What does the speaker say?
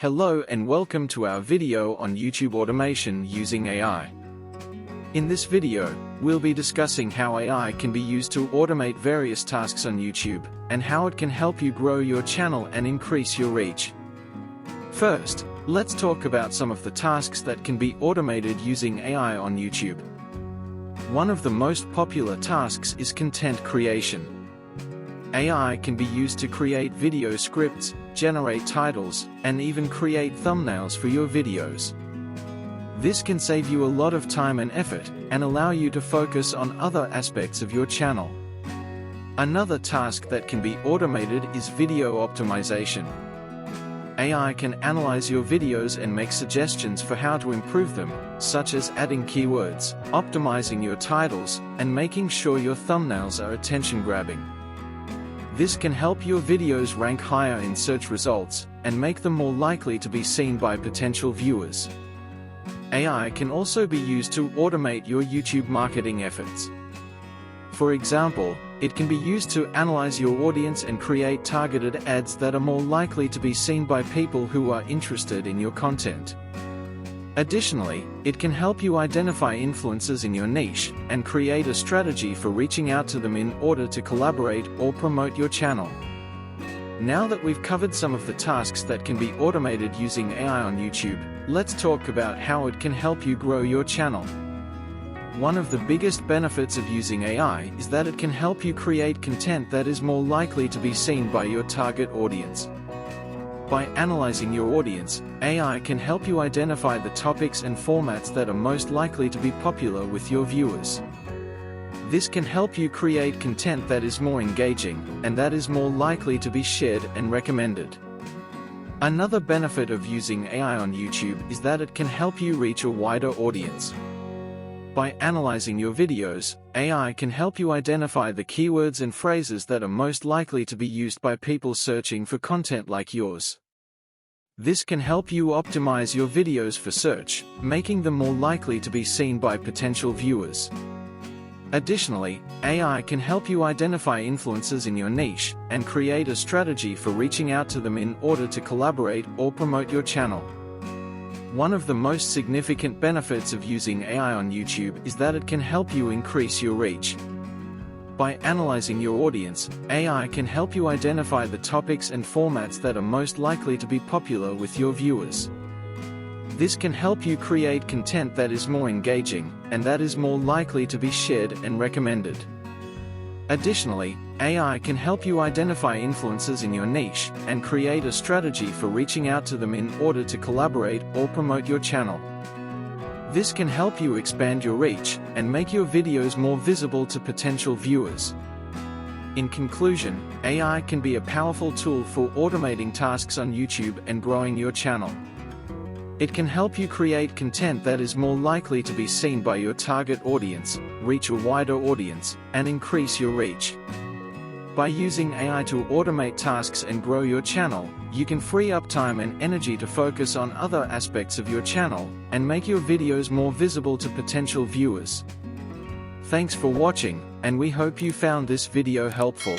Hello and welcome to our video on YouTube automation using AI. In this video, we'll be discussing how AI can be used to automate various tasks on YouTube, and how it can help you grow your channel and increase your reach. First, let's talk about some of the tasks that can be automated using AI on YouTube. One of the most popular tasks is content creation. AI can be used to create video scripts, generate titles, and even create thumbnails for your videos. This can save you a lot of time and effort, and allow you to focus on other aspects of your channel. Another task that can be automated is video optimization. AI can analyze your videos and make suggestions for how to improve them, such as adding keywords, optimizing your titles, and making sure your thumbnails are attention-grabbing. This can help your videos rank higher in search results, and make them more likely to be seen by potential viewers. AI can also be used to automate your YouTube marketing efforts. For example, it can be used to analyze your audience and create targeted ads that are more likely to be seen by people who are interested in your content. Additionally, it can help you identify influencers in your niche, and create a strategy for reaching out to them in order to collaborate or promote your channel. Now that we've covered some of the tasks that can be automated using AI on YouTube, let's talk about how it can help you grow your channel. One of the biggest benefits of using AI is that it can help you create content that is more likely to be seen by your target audience. By analyzing your audience, AI can help you identify the topics and formats that are most likely to be popular with your viewers. This can help you create content that is more engaging, and that is more likely to be shared and recommended. Another benefit of using AI on YouTube is that it can help you reach a wider audience. By analyzing your videos, AI can help you identify the keywords and phrases that are most likely to be used by people searching for content like yours. This can help you optimize your videos for search, making them more likely to be seen by potential viewers. Additionally, AI can help you identify influencers in your niche, and create a strategy for reaching out to them in order to collaborate or promote your channel. One of the most significant benefits of using AI on YouTube is that it can help you increase your reach. By analyzing your audience, AI can help you identify the topics and formats that are most likely to be popular with your viewers. This can help you create content that is more engaging, and that is more likely to be shared and recommended. Additionally, AI can help you identify influencers in your niche, and create a strategy for reaching out to them in order to collaborate or promote your channel. This can help you expand your reach, and make your videos more visible to potential viewers. In conclusion, AI can be a powerful tool for automating tasks on YouTube and growing your channel. It can help you create content that is more likely to be seen by your target audience, reach a wider audience, and increase your reach. By using AI to automate tasks and grow your channel, you can free up time and energy to focus on other aspects of your channel, and make your videos more visible to potential viewers. Thanks for watching, and we hope you found this video helpful.